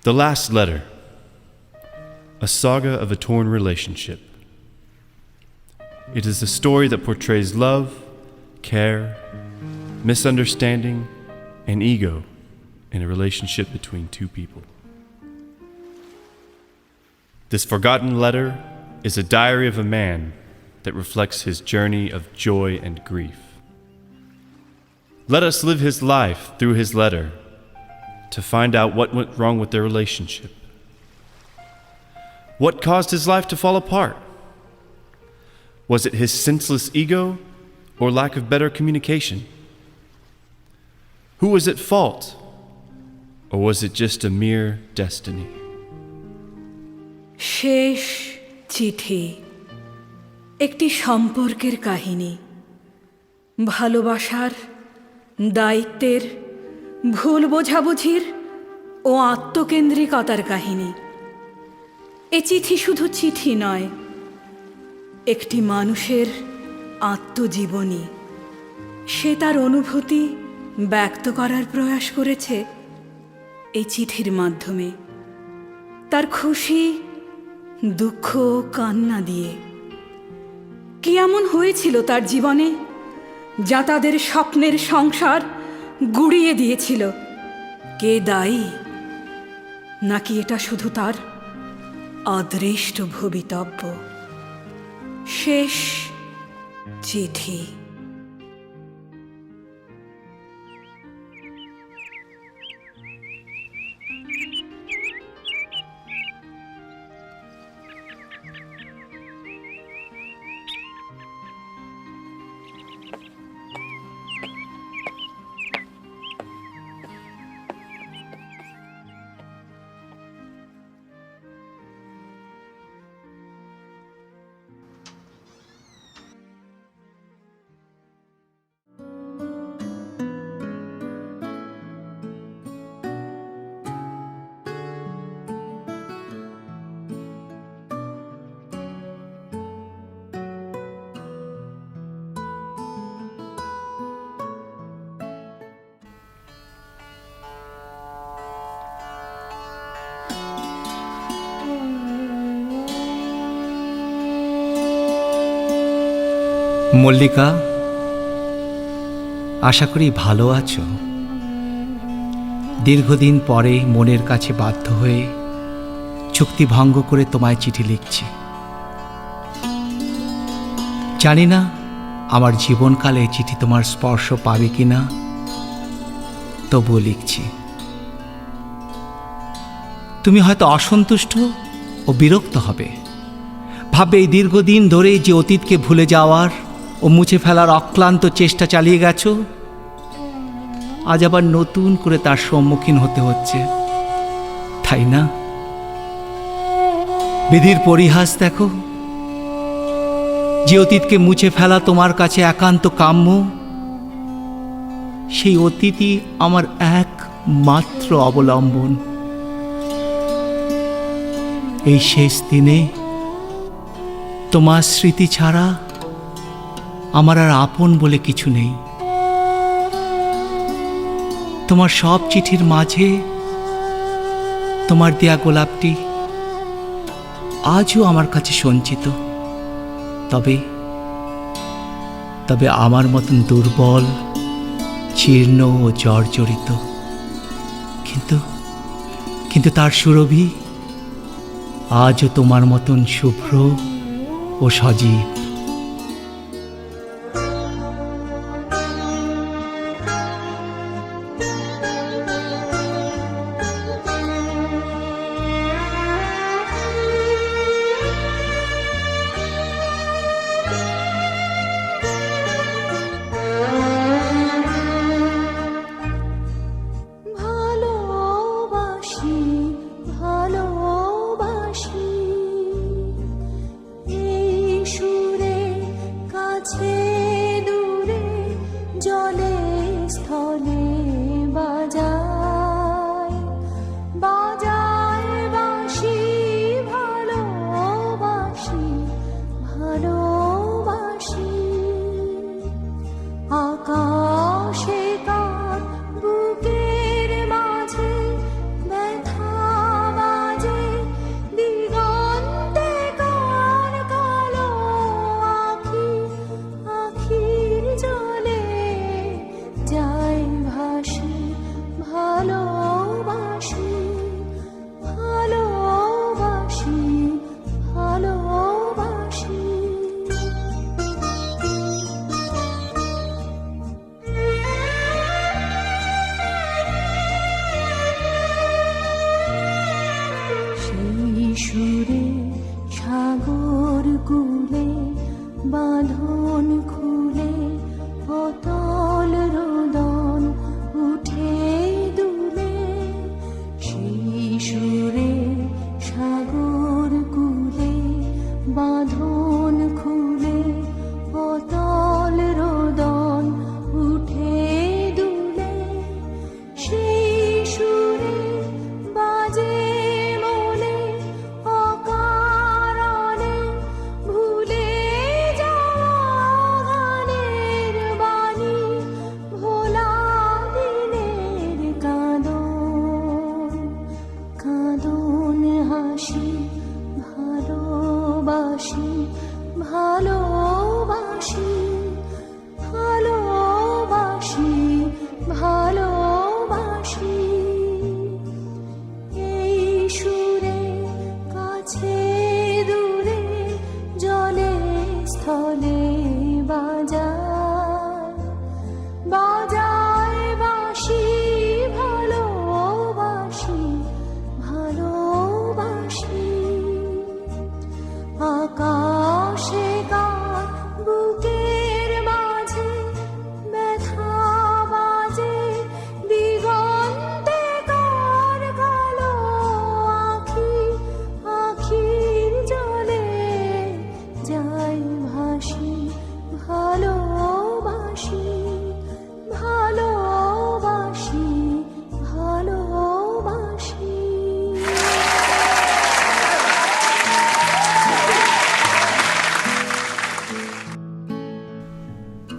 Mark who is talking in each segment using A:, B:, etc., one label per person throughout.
A: The Last Letter, a saga of a torn relationship. It is a story that portrays love, care, misunderstanding, and ego in a relationship between two people. This forgotten letter is a diary of a man that reflects his journey of joy and grief. Let us live his life through his letter to find out what went wrong with their relationship. What caused his life to fall apart? Was it his senseless ego or lack of better communication? Who was at fault? Or was it just a mere destiny?
B: শেষ চিঠি একটি সম্পর্কের কাহিনী, ভালোবাসার, দায়িত্বের, ভুল বোঝাবুঝির ও আত্মকেন্দ্রিকতার কাহিনী। এ চিঠি শুধু চিঠি নয়, একটি মানুষের আত্মজীবনী। সে তার অনুভূতি ব্যক্ত করার প্রয়াস করেছে এই চিঠির মাধ্যমে, তার খুশি, দুঃখ, কান্না দিয়ে। কি এমন হয়েছিল তার জীবনে যা তাদের স্বপ্নের সংসার গুড়িয়ে দিয়েছিল? কে দায়ী? নাকি এটা শুধু তার অদৃষ্ট ভবিতব্য? শেষ চিঠি।
C: মল্লিকা, আশা করি ভালো আছো। দীর্ঘদিন পরে মনের কাছে বাধ্য হয়ে চুক্তি ভঙ্গ করে তোমায় চিঠি লিখছি। জানি না আমার জীবনকালে চিঠি তোমার স্পর্শ পাবে কিনা, তবুও লিখছি। তুমি হয়তো অসন্তুষ্ট ও বিরক্ত হবে, ভাববে এই দীর্ঘদিন ধরে যে অতীতকে ভুলে যাওয়ার ও মুছে ফেলার অক্লান্ত চেষ্টা চালিয়ে গেছো, আজ আবার নতুন করে তার সম্মুখীন হতে হচ্ছে, তাই না? বিধির পরিহাস দেখো। যে অতীতকে মুছে ফেলা তোমার কাছে একান্ত কাম্য, সেই অতীতই আমার একমাত্র অবলম্বন। এই শেষ দিনে তোমার স্মৃতি ছাড়া আমার আর আপন বলে কিছু নেই। তোমার সব চিঠির মাঝে তোমার দেয়া গোলাপটি আজও আমার কাছে সঞ্চিত। তবে আমার মতন দুর্বল, জীর্ণ ও জর্জরিত, কিন্তু তার সুরভি আজও তোমার মতন শুভ্র ও সজীব।
D: ভালোবাসি এই সুরে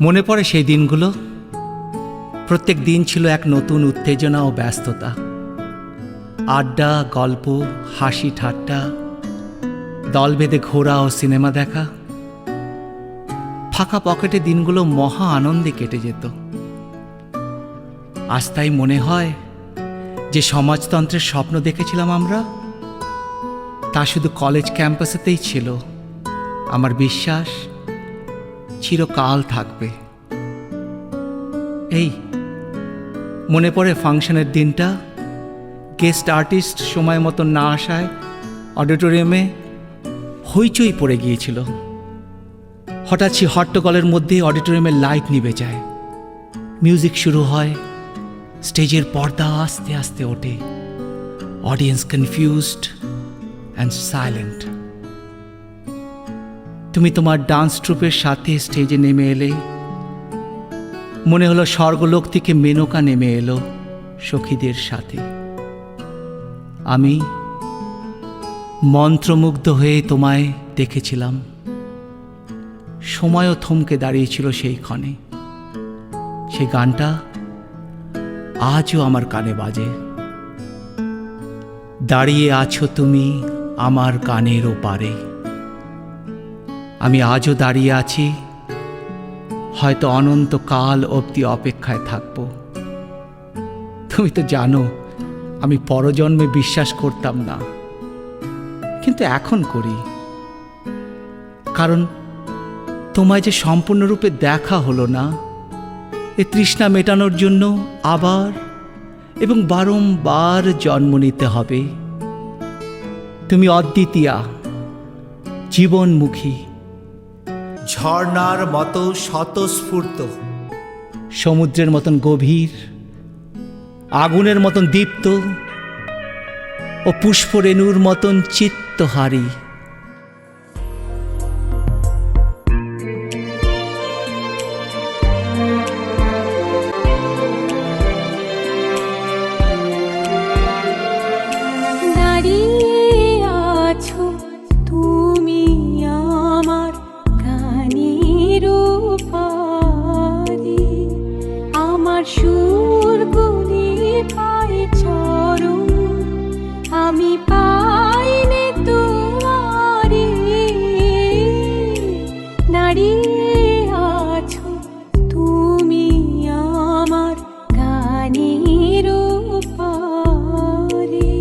C: মনে পড়ে সেই দিনগুলো। প্রত্যেক দিন ছিল এক নতুন উত্তেজনা ও ব্যস্ততা। আড্ডা, গল্প, হাসি ঠাট্টা, দল বেঁধে ঘোরা ও সিনেমা দেখা। ফাঁকা পকেটে দিনগুলো মহা আনন্দে কেটে যেত। আজ তাই মনে হয় যে সমাজতন্ত্রের স্বপ্ন দেখেছিলাম আমরা, তা শুধু কলেজ ক্যাম্পাসেতেই ছিল। আমার বিশ্বাস চিরকাল থাকবে। এই মনে পড়ে ফাংশনের দিনটা, গেস্ট আর্টিস্ট সময় মতো না আসায় অডিটোরিয়ামে হইচই পড়ে গিয়েছিল। হঠাৎ সে হট্টগোলের মধ্যে অডিটোরিয়ামের লাইট নিভে যায়, মিউজিক শুরু হয়, স্টেজের পর্দা আস্তে আস্তে ওঠে, অডিয়েন্স কনফিউজড অ্যান্ড সাইলেন্ট। তুমি তোমার ডান্স ট্রুপের সাথে স্টেজে নেমে এলে। মনে হলো স্বর্গলোক থেকে মেনকা নেমে এলো সখীদের সাথে। আমি মন্ত্রমুগ্ধ হয়ে তোমায় দেখেছিলাম। সময়ও থমকে দাঁড়িয়েছিল সেই ক্ষণে। সেই গানটা আজও আমার কানে বাজে। দাঁড়িয়ে আছো তুমি আমার কানের ওপারে। আমি আজও দাঁড়িয়ে আছি, হয়তো অনন্তকাল অবধি অপেক্ষায় থাকব। তুমি তো জানো আমি পরজন্মে বিশ্বাস করতাম না, কিন্তু এখন করি। কারণ তোমায় যে সম্পূর্ণরূপে দেখা হলো না, এ তৃষ্ণা মেটানোর জন্য আবার এবং বারংবার জন্ম নিতে হবে। তুমি অদ্বিতীয়া, জীবনমুখী, ঝর্ণার মতো স্বতঃস্ফূর্ত, সমুদ্রের মতন গভীর, আগুনের মতন দীপ্ত ও পুষ্পরেণুর মতন চিত্তহারী।
D: আমি পাইনি তোমারে, দাঁড়িয়ে আছো তুমি আমার গানের পারে।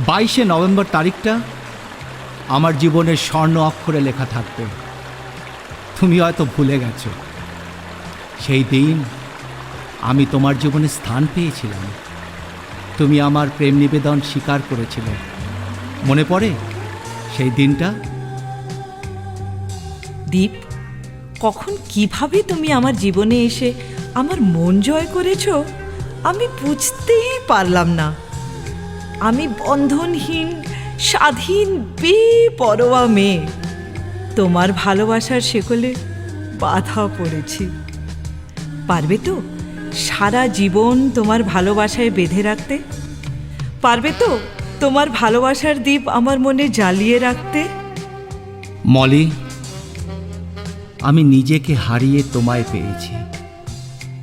C: 22শে নভেম্বর তারিখটা আমার জীবনের স্বর্ণ অক্ষরে লেখা থাকবে। তুমি হয়তো ভুলে গেছো, সেই দিন আমি তোমার জীবনে স্থান পেয়েছিলাম। তুমি আমার প্রেম নিবেদন স্বীকার করেছিলে, মনে পড়ে সেই দিনটা?
E: দীপ, কখন কিভাবে তুমি আমার জীবনে এসে আমার মন জয় করেছো আমি বুঝতেই পারলাম না। আমি বন্ধনহীন, স্বাধীন, বেপরোয়া মেয়ে তোমার ভালোবাসার শেকলে বাধা পড়েছি। পারবে তো সারা জীবন তোমার ভালোবাসায় বেঁধে রাখতে? পারবে তো তোমার ভালোবাসার দীপ আমার মনে জ্বালিয়ে রাখতে?
C: মলি, আমি নিজেকে হারিয়ে তোমায় পেয়েছি।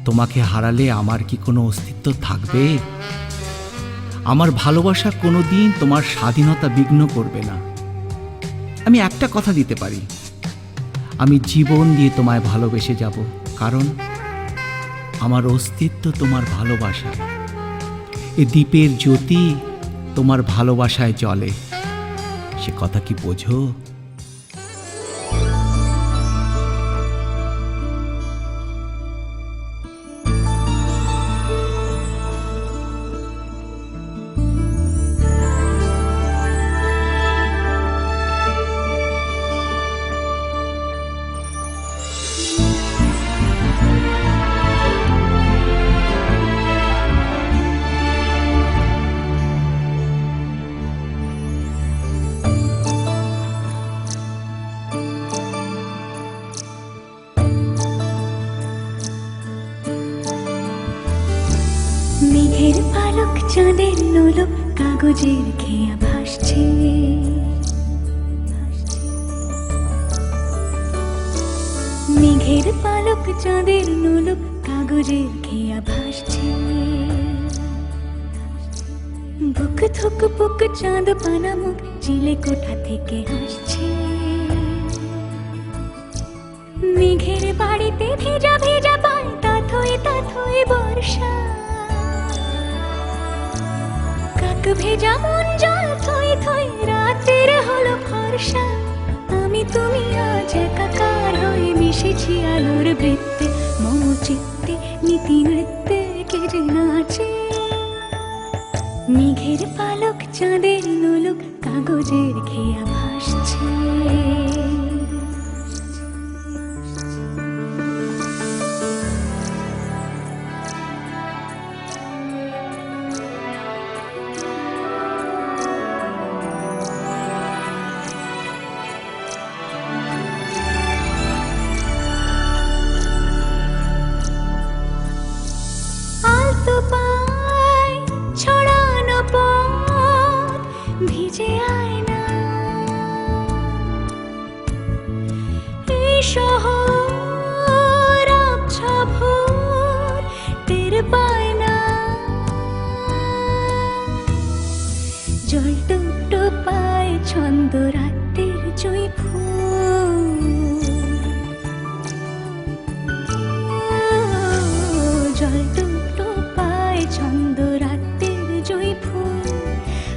C: তোমাকে হারালে আমার কি কোনো অস্তিত্ব থাকবে? আমার ভালোবাসা কোনোদিন তোমার স্বাধীনতা বিঘ্ন করবে না। আমি একটা কথা দিতে পারি, আমি জীবন দিয়ে তোমায় ভালোবেসে যাব, কারণ আমার অস্তিত্ব তোমার ভালোবাসায়। এ দ্বীপের জ্যোতি তোমার ভালোবাসায় জ্বলে, সে কথা কি বোঝো?
D: মেঘের পালক চাঁদের নোলক কাগজের খেয়া ভাসছে। মেঘের পালক চাঁদের নোলক কাগজের খেয়া ভাসছে। বুক থুক বুক চাঁদ পানা মুখ চিলে কোঠা থেকে হাসছে। মেঘের বাড়িতে ভেজা ভেজা পায় তাথই বর্ষা। কাক ভেজা মন জল থই থই রাতের হলো ফর্সা। আমি তুমি আজ একাকার হয়ে মিশেছি আলোর বৃত্তে। মম চিত্তে নীতি নৃত্যে কে যে নাচে। মেঘের পালক চাঁদের নোলক কাগজের খেয়া ভাসছে। ভিজে আয়না এই শহর আবছা ভোর টের পায় না। জল টুকটো পায় ছন্দ রাতের জয় ফুল। জল টুকটো পায় ছন্দ রাতের জয় ফুল।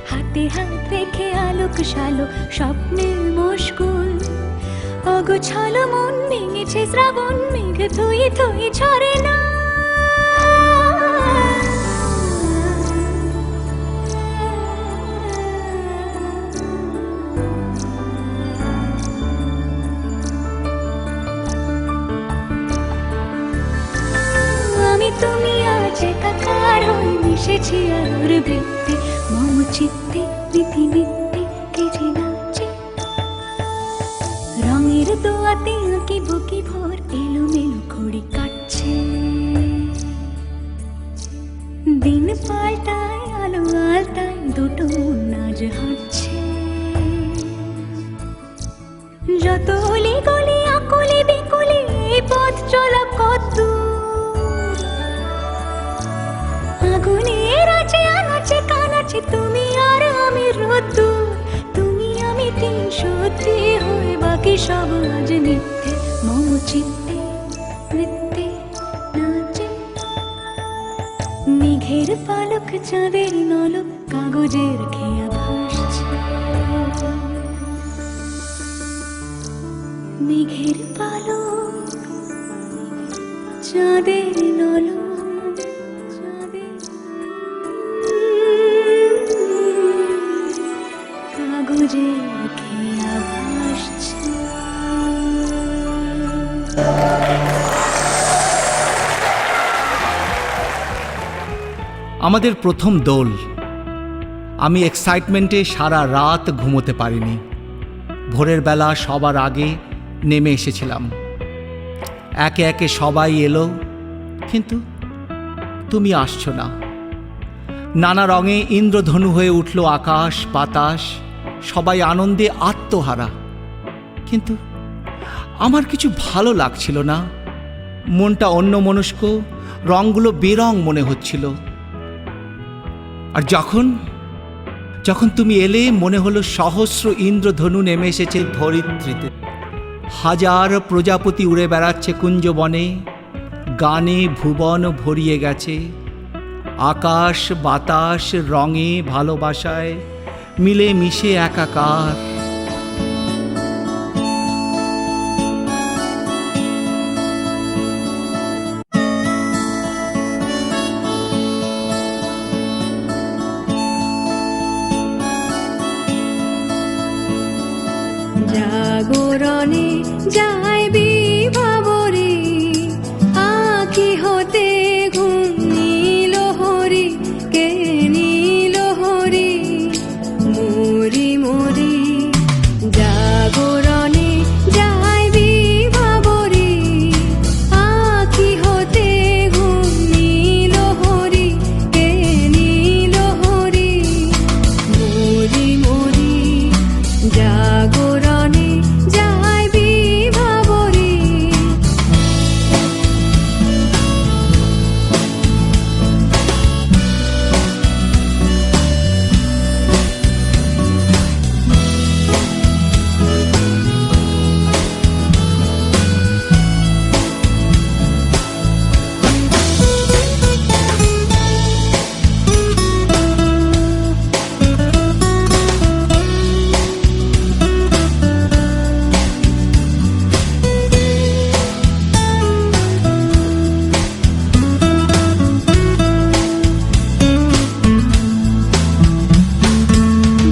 D: হাতে হাত রেখে আলোক শালো স্বপ্নের মশগুল। অগোছালো মন ভেঙেছে শ্রাবণ মেঘ থই থই ঝরে না। আমি তুমি আজ একাকার হয়ে মিশেছি আলোর বৃত্তে। মম চিত্তে নীতি নিত্যে কে যে নাচে। রঙের দোয়াতে আঁকি বুকি ভোর এলোমেলো ঘড়ি কাটছে। দিন পাল্টায় আলো আলতায় দুটো নাচ হাঁটছে। যত অলি গলি আকলি বিকলি এই পথ চলা কত আগুনের আছে আনাচে কানাচে। তুমি আর আমি রোদ্দুর, তুমি আমি 303 হয়ে বাকি সব আজ মিথ্যে। মম চিত্তে নৃত্যে নাচে। মেঘের পালক চাঁদের নলক কাগজের খেয়া ভাসছে। মেঘের পালক চাঁদের নলক কাগজে খেয়া ভাসছে।
C: আমাদের প্রথম দোল। আমি এক্সাইটমেন্টে সারা রাত ঘুমোতে পারিনি। ভোরের বেলা সবার আগে নেমে এসেছিলাম। একে একে সবাই এলো, কিন্তু তুমি আসছো না। নানা রঙে ইন্দ্রধনু হয়ে উঠল আকাশ বাতাস, সবাই আনন্দে আত্মহারা। কিন্তু আমার কিছু ভালো লাগছিল না। মনটা অন্যমনস্ক, রঙগুলো বেরং মনে হচ্ছিল। আর যখন যখন তুমি এলে, মনে হলো সহস্র ইন্দ্রধনু নেমে এসেছে ধরিত্রীতে। হাজার প্রজাপতি উড়ে বেড়াচ্ছে কুঞ্জবনে, গানে ভুবন ভরিয়ে গেছে। আকাশ বাতাস রঙে ভালোবাসায় মিলে মিশে একাকার।
D: জাগরণে যাই বিভাবরে, আঁখি হতে ঘুম নীল হরি, কে নীল হরি মরি মরি। জাগরণে যাই বিভাবরে, আঁখি হতে ঘুম নীল হরি, কে নীল হরি মরি মরি। জাগরণে যাই বিভাবরে।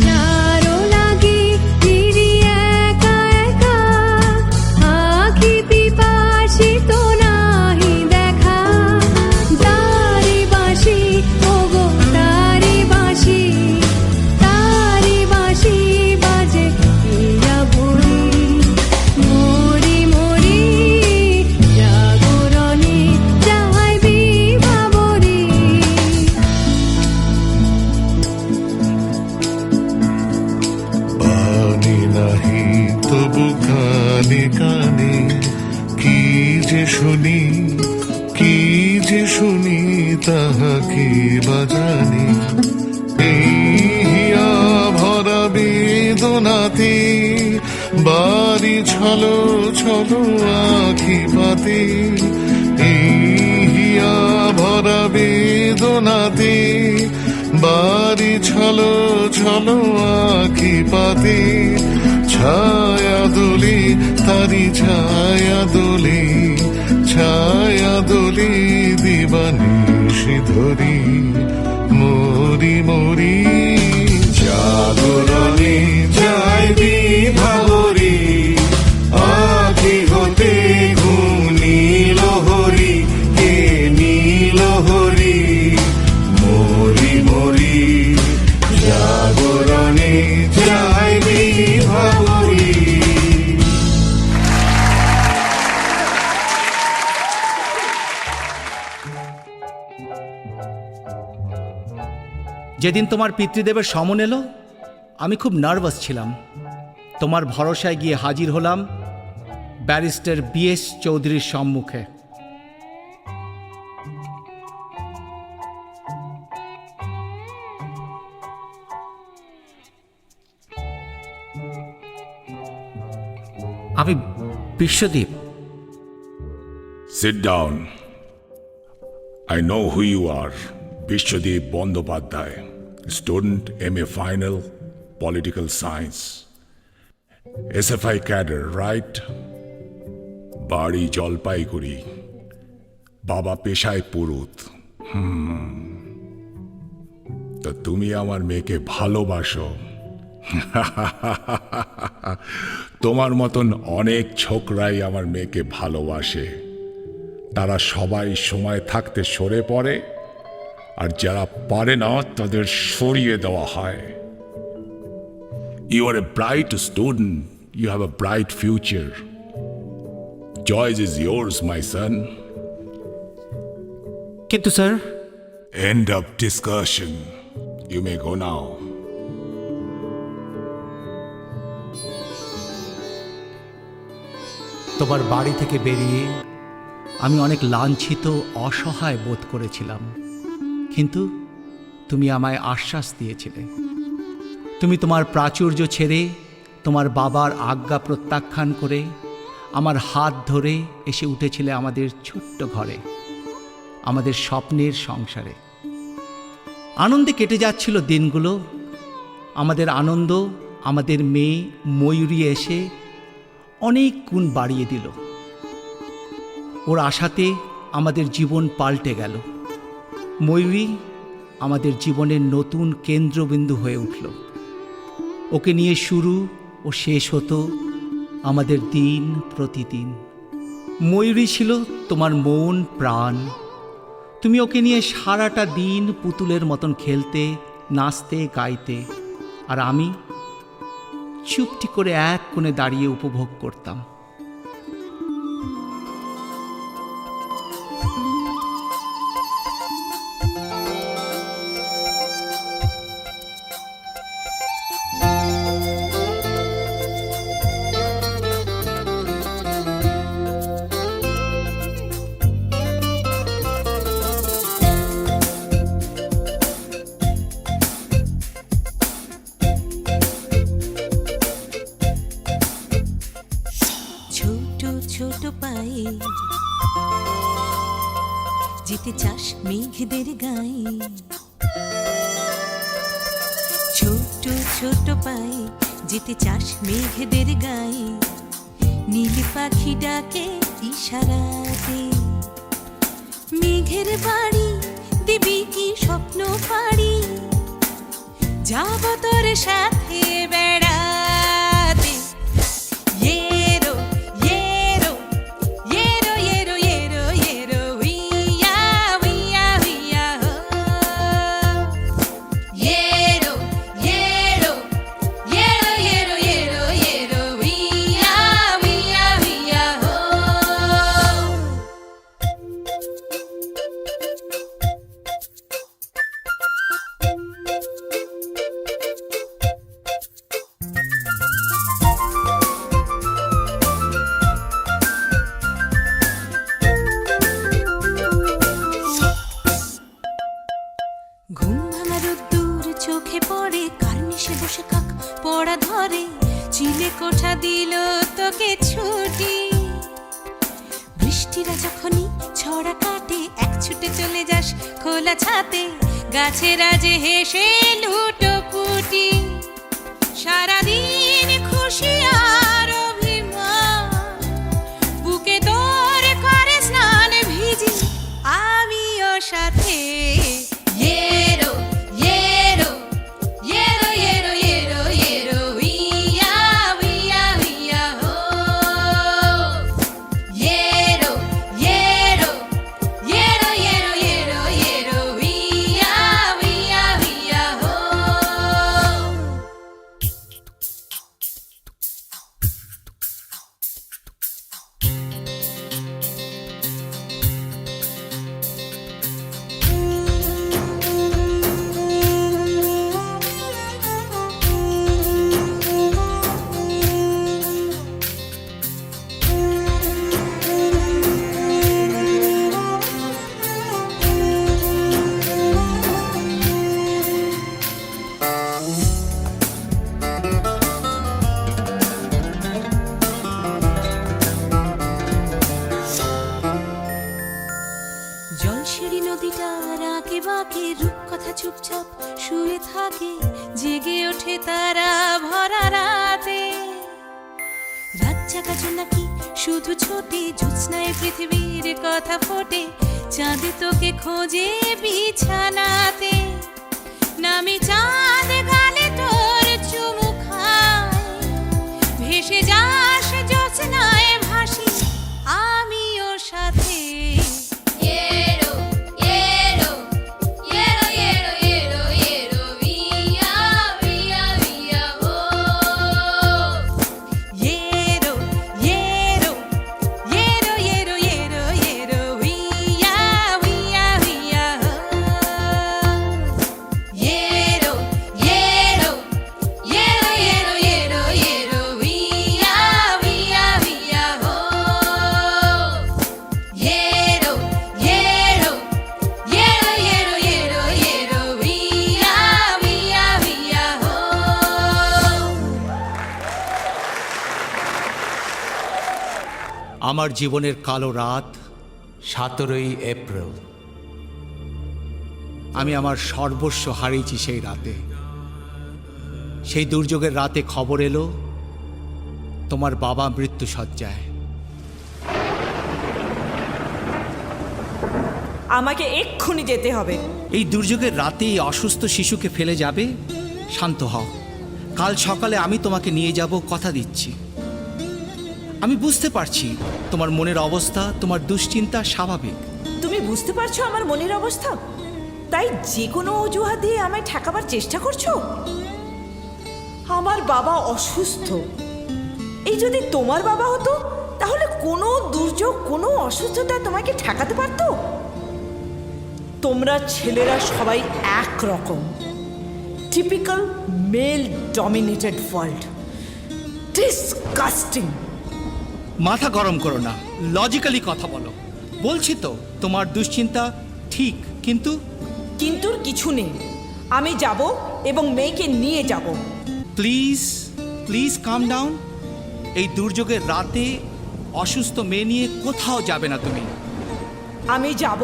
D: যারো লাগি ফিরি একা একা, আঁখি পিপাসিত নাহি দেখা। তারি বাঁশি ওগো তারি বাঁশি, তারি বাঁশি বাজে হীরা ভরি মরি মরি। জাগরণে যাই বিভাবরে।
F: পানি নাহি তবু কানে কানে, কি যে শুনি কি যে শুনি তাহা কি বাজানি। এই হিয়া ভরা বেদনাতে বাড়ি ছলো ছলো আখি পাতে। এই হিয়া ভরা বেদনাতে বাড়ি ছলো ছলো আখি পাতে। ছায়া দোলে তারি ছায়া দোলে, ছায়া দোলে দিবানিশি ধরি মরি মরি। জাগরণে যাই বিভাবরে, আখি হতে ঘুম নীল হরি, কে নীল হরি মরি মরি। জাগরণে যাই বিভাবরে।
C: যেদিন তোমার পিতৃদেবের সমন এলো, আমি খুব নার্ভাস ছিলাম। তোমার ভরসায় গিয়ে হাজির হলাম ব্যারিস্টার BS চৌধুরীর সম্মুখে। আমি Biswadip.
G: Sit down. I know who you are. Bishwadeep Bandyopadhyay, student MA Final, Political Science. SFI cadre, right? বাড়ি জলপাইগুড়ি, বাবা পেশায় পুরুত। তো তুমি আমার মেয়েকে ভালোবাসো। তোমার মতন অনেক ছোকরাই আমার মেয়েকে ভালোবাসে। তারা সবাই সময় থাকতে সরে পড়ে, আর যারা পারে না তাদের সরিয়ে দেওয়া হয়। You are a bright student, you have a bright future. Choice is yours, my son.
C: কিন্তু sir,
G: End of discussion. You may go now.
C: তোমার বাড়ি থেকে বেরিয়ে আমি অনেক লাঞ্ছিত, অসহায় বোধ করেছিলাম, কিন্তু তুমি আমায় আশ্বাস দিয়েছিলে। তুমি তোমার প্রাচুর্য ছেড়ে তোমার বাবার আজ্ঞা প্রত্যাখ্যান করে আমার হাত ধরে এসে উঠেছিলে আমাদের ছোট্ট ঘরে, আমাদের স্বপ্নের সংসারে। আনন্দে কেটে যাচ্ছিল দিনগুলো। আমাদের আনন্দ আমাদের মেয়ে ময়ূরী এসে অনেক গুণ বাড়িয়ে দিল। ওর আশাতে আমাদের জীবন পাল্টে গেল। ময়ূরী আমাদের জীবনের নতুন কেন্দ্রবিন্দু হয়ে উঠল। ওকে নিয়ে শুরু ও শেষ হতো আমাদের দিন প্রতিদিন। ময়ূরী ছিল তোমার মন প্রাণ। তুমি ওকে নিয়ে সারাটা দিন পুতুলের মতন খেলতে, নাচতে, গাইতে, আর আমি চুপটি করে এক কোণে দাঁড়িয়ে উপভোগ করতাম।
H: ছোট ছোট পায়ে যেতে চাস মেঘদের গায়ে, ছোট ছোট পায়ে যেতে চাস মেঘদের গায়ে, নীল পাখি ডাকে ইশারাতে। মেঘের বাড়ি দিবি কি স্বপ্ন পাড়ি, যাব তোর সাথে বেড়াতে। Yero, yero, yero, yero, yero, yero, uya, uya, uya, ho. Yero, yero, yero, yero, yero, yero, uya, uya, uya, ho. ঘুম ভাঙা রোদ্দুর চোখে পড়ে, কার্নিশে বসে কাক পড়া ধরে, চিলে কোঠা দিল তোকে ছুটি। বৃষ্টিরা যখনই ছড়া কাটে, এক ছুটে চলে যাস খোলা ছাতে, গাছেরা যে হেসে লুটোপুটি। সারাদিন খুশি আর অভিমান, বুকে তোর করে স্নান ভিজি আমিও সাথে। Yero, yero, yero, yero, yero, yero, uya, uya, uya, ho. Yero, yero, yero, yero, yero, yero, uya, uya, uya, ho. Jolshiri নদীটার আঁকে বাঁকে রূপকথা চুপচাপ শুয়ে থাকে, জেগে ওঠে তারা ভরা রাতে। রাত চাকা নাকি শুধু ছোটে জ্যোৎস্নায় পৃথিবীর কথা ফোটে চাঁদ তোকে খোঁজে বিছানাতে নামি চাঁদ গালে তোর চুমু খায় ভেসে যাস জ্যোৎস্নায় ভাসি আমিও সাথে
C: আমার জীবনের কালো রাত 17ই এপ্রিল। আমি আমার সর্বস্ব হারিয়েছি সেই রাতে। সেই দুর্যোগের রাতে খবর এলো তোমার বাবা মৃত্যুশয্যায়।
E: আমাকে এক্ষুনি যেতে হবে।
C: এই দুর্যোগের রাতে এই অসুস্থ শিশুকে ফেলে যাবে? শান্ত হও, কাল সকালে আমি তোমাকে নিয়ে যাব, কথা দিচ্ছি। আমি বুঝতে পারছি তোমার মনের অবস্থা, তোমার দুশ্চিন্তা স্বাভাবিক।
E: তুমি বুঝতে পারছো আমার মনের অবস্থা, তাই যে কোনো অজুহাত দিয়ে আমায় ঠেকাবার চেষ্টা করছো। আমার বাবা অসুস্থ। এই যদি তোমার বাবা হতো তাহলে কোনো দুর্যোগ, কোনো অসুস্থতা তোমাকে ঠেকাতে পারতো? তোমরা ছেলেরা সবাই একরকম, typical male dominated world. Disgusting.
C: মাথা গরম করো না, লজিক্যালি কথা বলো। বলছি তো তোমার দুশ্চিন্তা ঠিক, কিন্তু
E: কিন্তুর কিছু নেই। আমি যাব এবং মেয়েকে নিয়ে যাব।
C: Please please calm down. এই দুর্যোগের রাতে অসুস্থ মেয়ে নিয়ে কোথাও যাবে না তুমি।
E: আমি যাব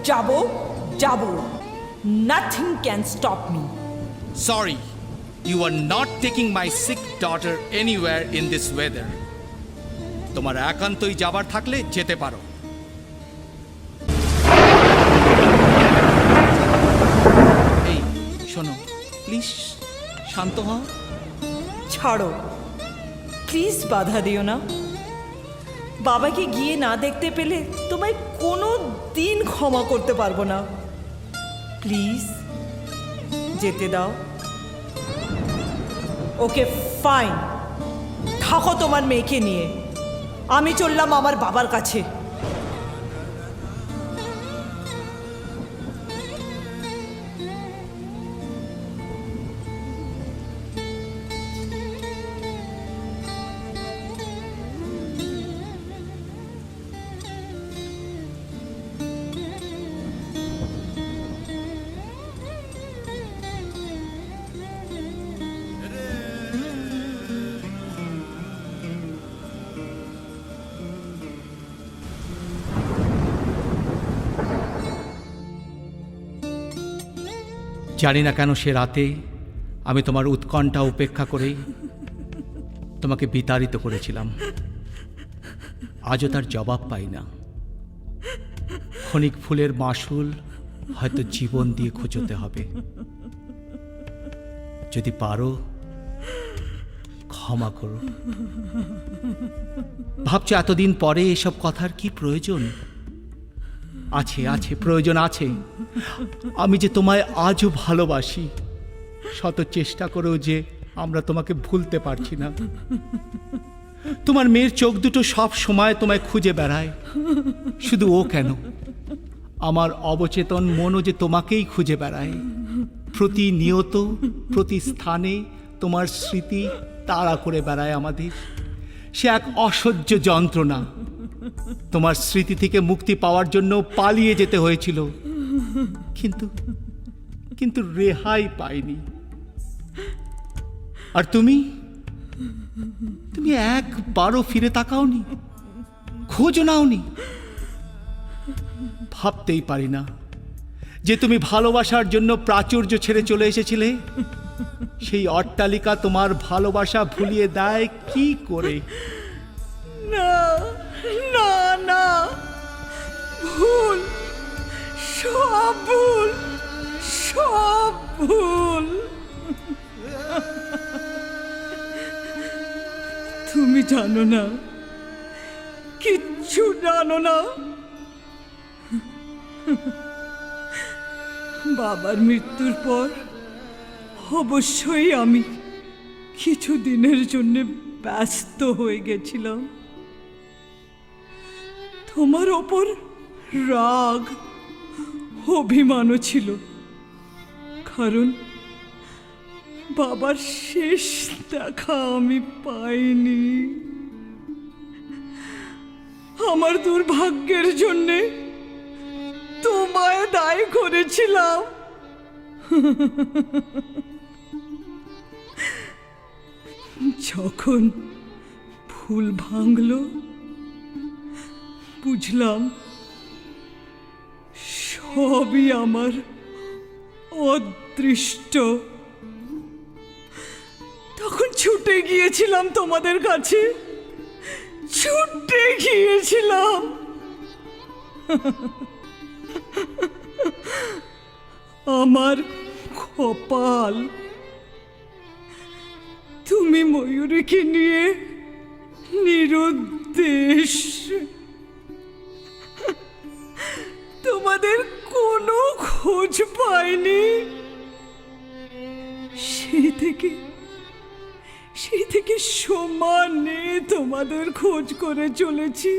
E: যাব যাব। Nothing can stop me.
C: Sorry, you are not taking my sick daughter anywhere in this weather. তোমার একান্তই যাবার থাকলে যেতে পারো। এই শোনো, প্লিজ শান্ত হও।
E: ছাড়ো, প্লিজ বাধা দিও না। বাবাকে গিয়ে না দেখতে পেলে তোমায় কোনো দিন ক্ষমা করতে পারবো না। প্লিজ যেতে দাও। ওকে ফাইন, থাকো তোমার মেয়েকে নিয়ে। আমি চললাম আমার বাবার কাছে।
C: জানি না কেন সে রাতে আমি তোমার উৎকণ্ঠা উপেক্ষা করে তোমাকে বিতাড়িত করেছিলাম। আজও তার জবাব পাই না। ক্ষণিক ফুলের মাসুল হয়তো জীবন দিয়ে খুঁজতে হবে। যদি পারো ক্ষমা করো। ভাবছো এতদিন পরে এসব কথার কি প্রয়োজন? আছে আছে, প্রয়োজন আছে। আমি যে তোমায় আজও ভালোবাসি, শত চেষ্টা করেও যে আমরা তোমাকে ভুলতে পারছি না। তোমার মেয়ের চোখ দুটো সব সময় তোমায় খুঁজে বেড়ায়। শুধু ও কেন, আমার অবচেতন মনও যে তোমাকেই খুঁজে বেড়ায়। প্রতিনিয়ত প্রতি স্থানে তোমার স্মৃতি তাড়া করে বেড়ায় আমাদের। সে এক অসহ্য যন্ত্রণা। তোমার স্মৃতি থেকে মুক্তি পাওয়ার জন্য পালিয়ে যেতে হয়েছিল, কিন্তু কিন্তু রেহাই পাইনি। আর তুমি তুমি একবারও ফিরে তাকাওনি, খোঁজ নাওনি। ভাবতেই পারি না যে তুমি ভালোবাসার জন্য প্রাচুর্য ছেড়ে চলে এসেছিলে। সেই অট্টালিকা তোমার ভালোবাসা ভুলিয়ে দেয় কি করে?
B: না, না, না, ভুল, সব ভুল, সব ভুল। তুমি জানো না, কিচ্ছু জানো না। বাবার মৃত্যুর পর অবশ্যই আমি কিছু দিনের জন্য ব্যস্ত হয়ে গেছিলাম। তোমার ওপর রাগ, অভিমানও ছিল, কারণ বাবার শেষ দেখা আমি পাইনি। আমার দুর্ভাগ্যের জন্যে তোমায় দায়ী করেছিলাম। যখন ভুল ভাঙল, বুঝলাম সবই আমার অদৃষ্ট। তখন ছুটে গিয়েছিলাম তোমাদের কাছে, ছুটে গিয়েছিলাম। আমার কপাল, তুমি ময়ূরীকে নিয়ে নিরুদ্দেশ। তোমাদের কোনো খোঁজ পাইনি। সেই থেকে সমানে তোমাদের খোঁজ করে চলেছি।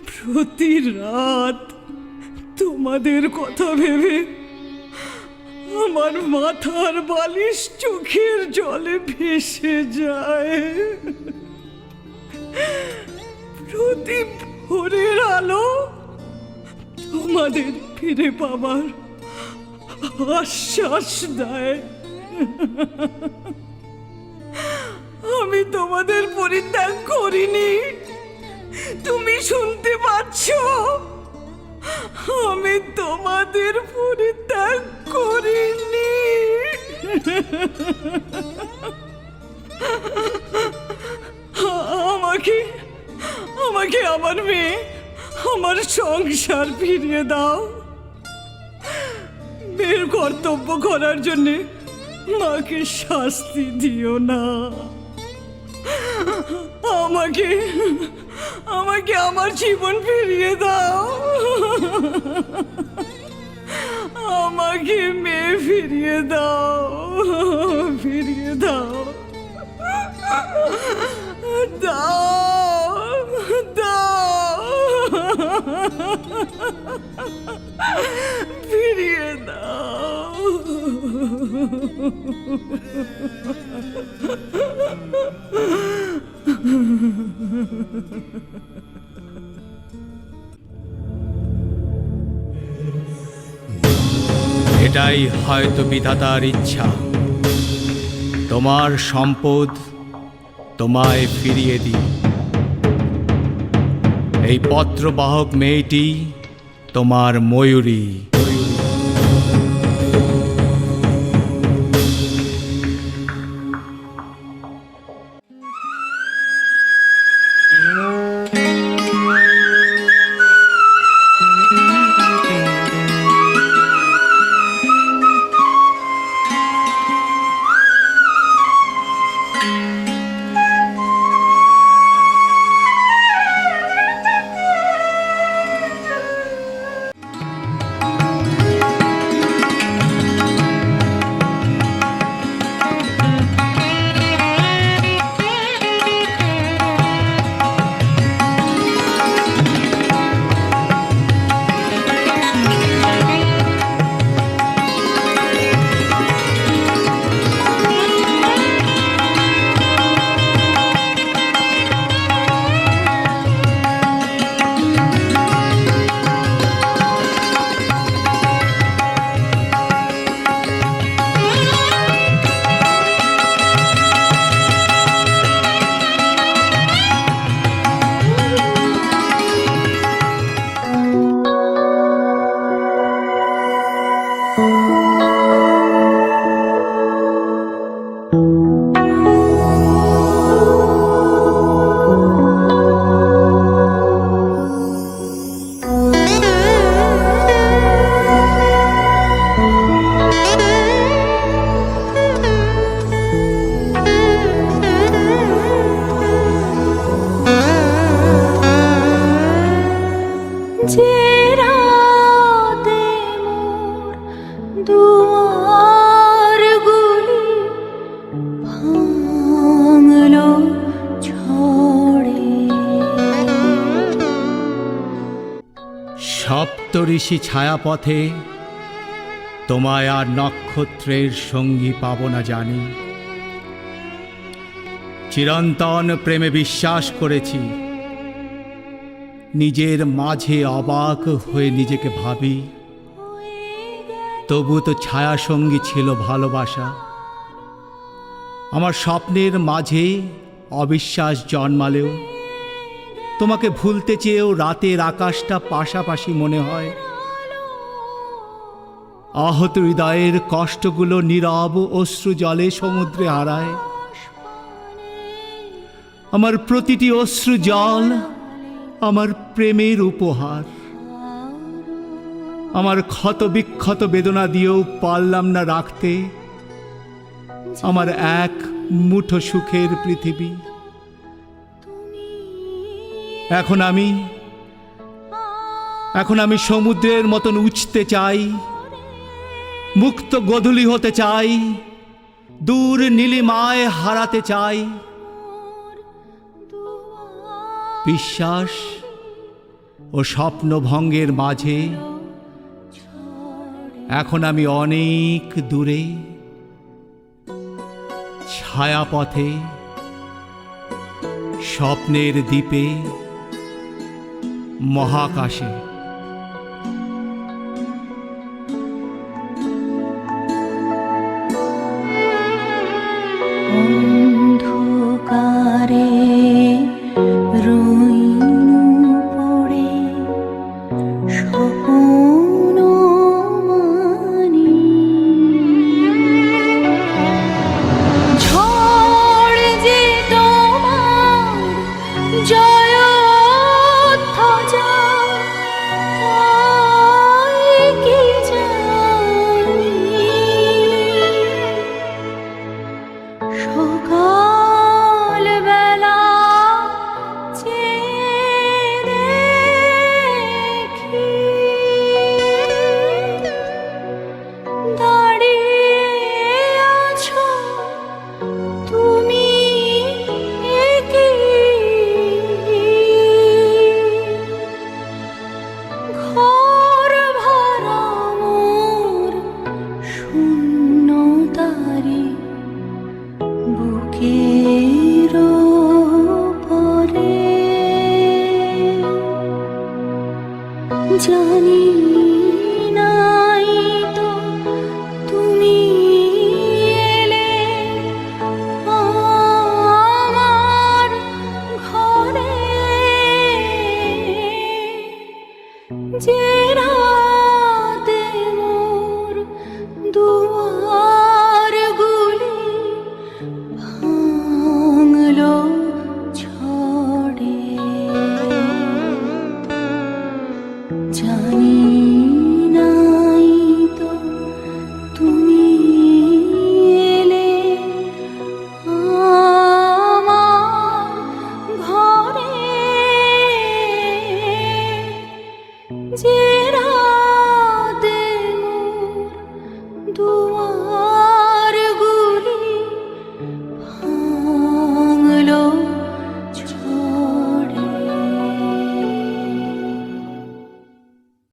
B: প্রতি রাত তোমাদের কথা ভেবে আমার মাথার বালিশ চোখের জলে ভেসে যায়। প্রতি ভোরের আলো তোমাদের ফিরে পাবার আশ্বাস দেয়। আমি তোমাদের পরিত্যাগ করিনি, তুমি শুনতে পাচ্ছ? আমি তোমাদের পরিত্যাগ করিনি। আমাকে আমার মেয়ে, আমার সংসার ফিরিয়ে দাও। মেয়ের কর্তব্য করার জন্যে মাকে শাস্তি দিও না। আমাকে আমার জীবন ফিরিয়ে দাও। আমাকে মেয়ে ফিরিয়ে দাও, ফিরিয়ে দাও, দাও, দাও, ফিরিয়ে দাও।
C: এটাই হয়তো বিধাতার ইচ্ছা, তোমার সম্পদ তোমায় ফিরিয়ে দিই। এই পত্রবাহক মেয়েটি তোমার ময়ূরী।
D: দুয়ারগুলি ভাঙলো ঝড়ে।
C: সপ্তঋষি ছায়াপথে তোমায় আর নক্ষত্রের সঙ্গী পাব না জানি। চিরন্তন প্রেমে বিশ্বাস করেছি, নিজের মাঝে অবাক হয়ে নিজেকে ভাবি, তবু তো ছায়া সঙ্গী ছিল ভালোবাসা। আমার স্বপ্নের মাঝে অবিশ্বাস জন্মালেও তোমাকে ভুলতে চেয়েও রাতের আকাশটা পাশাপাশি মনে হয়। আহত হৃদয়ের কষ্টগুলো নীরব অশ্রু জলে সমুদ্রে হারায়। আমার প্রতিটি অশ্রু জল আমার প্রেমের উপহার। আমার ক্ষত বিক্ষত বেদনা দিয়েও পারলাম না রাখতে আমার এক মুঠো সুখের পৃথিবী। এখন আমি সমুদ্রের মতন উঠতে চাই, মুক্ত গোধূলি হতে চাই, দূর নীলিমায় হারাতে চাই। বিশ্বাস ও স্বপ্নভঙ্গের মাঝে এখন আমি অনেক দূরে, ছায়াপথে, স্বপ্নের দ্বীপে, মহাকাশে।
D: অন্ধকারে রইনু পড়ে স্বপ্ন মানি। ঝড় যে তোমার জয় ধ্বজা, তাই কি জানি সকাল বেলা চেয়ে দেখি দাঁড়িয়ে আছো তুমি একি। ঘর ভরা মোর শূন্যতারে